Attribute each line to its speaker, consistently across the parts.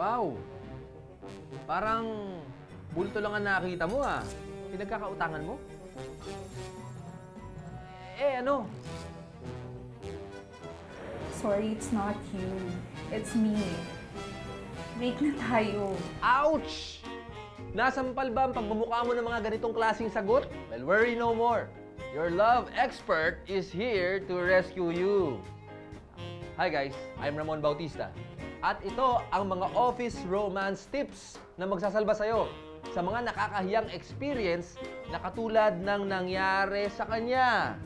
Speaker 1: Wow! Parang bulto lang ang nakita mo ah. Pinagkakautangan mo? Ano?
Speaker 2: Sorry, it's not you. It's me. Break na tayo.
Speaker 1: Ouch! Nasampal ba ang pagmumukha mo ng mga ganitong klaseng sagot? Well, worry no more. Your love expert is here to rescue you. Hi guys, I'm Ramon Bautista. At ito ang mga office romance tips na magsasalba sa'yo sa mga nakakahiyang experience na katulad ng nangyari sa kanya.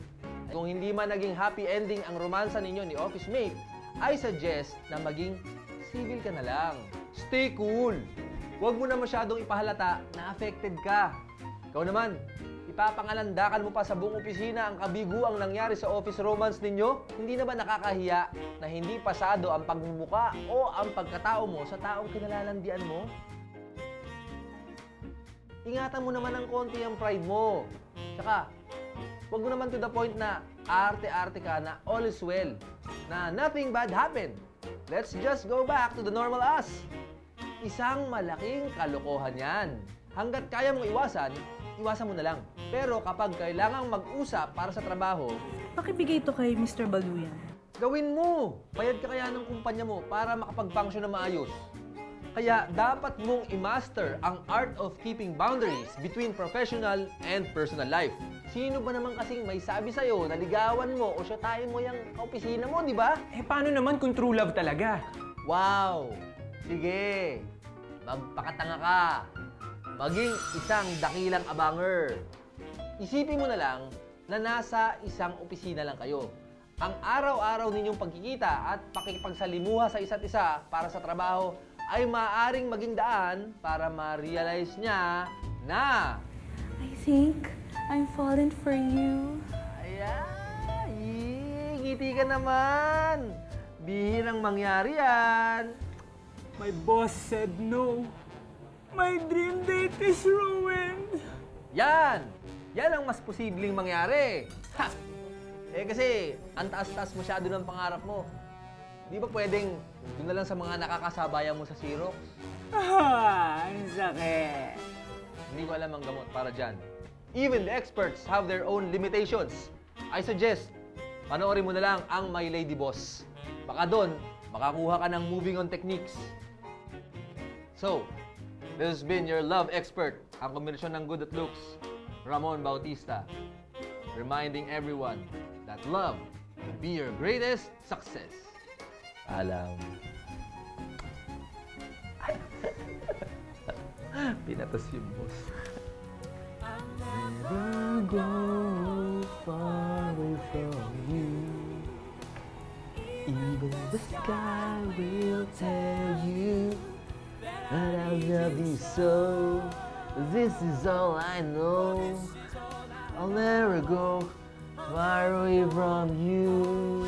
Speaker 1: Kung hindi man naging happy ending ang romansa ninyo ni office mate, I suggest na maging civil ka na lang. Stay cool! Huwag mo na masyadong ipahalata na affected ka. Ikaw naman, ipapangalandakan mo pa sa buong opisina ang kabiguang nangyari sa office romance ninyo? Hindi na ba nakakahiya na hindi pasado ang pagmumuka o ang pagkatao mo sa taong kinalalandian mo? Ingatan mo naman ng konti ang pride mo. Tsaka, huwag mo naman to the point na arte-arte ka na all is well, na nothing bad happened. Let's just go back to the normal us. Isang malaking kalokohan yan. Hanggat kaya mong iwasan, iwasan mo na lang. Pero kapag kailangang mag-usap para sa trabaho,
Speaker 3: Pakibigay ito kay Mr. Baluyan.
Speaker 1: gawin mo. Bayad ka kaya ng kumpanya mo para makapag-function na maayos. Kaya dapat mong i-master ang art of keeping boundaries between professional and personal life. Sino ba naman kasing may sabi sa'yo na ligawan mo o syotahin mo yung kaopisina mo, di ba?
Speaker 4: Paano naman kung true love talaga?
Speaker 1: Wow! Sige, magpakatanga ka. Maging isang dakilang abanger. Isipin mo na lang na nasa isang opisina lang kayo. Ang araw-araw ninyong pagkikita at pakikipagsalimuha sa isa't isa para sa trabaho ay maaaring maging daan para ma-realize niya na
Speaker 2: I think I'm falling for you.
Speaker 1: ayan, ngiti ka naman. Bihirang mangyari yan.
Speaker 4: My boss said no. My dream date is ruined.
Speaker 1: Yan! Yan ang mas posibleng mangyari. Ha! Kasi ang taas-taas masyado ng pangarap mo. Di ba pwedeng doon na lang sa mga nakakasabayan mo sa Xerox?
Speaker 4: Ang sakit.
Speaker 1: Hindi ko alam ang gamot para dyan. Even the experts have their own limitations. I suggest, panoorin mo na lang ang My Lady Boss. Baka doon, makakuha ka ng moving on techniques. So, this has been your love expert, ang kombinasyon ng good at looks, Ramon Bautista, reminding everyone that love will be your greatest success. Alam. Pinatas yung boss. Never go far away from you. Even the sky will tell you that I love you so. This is all I know. I'll never go far away from you.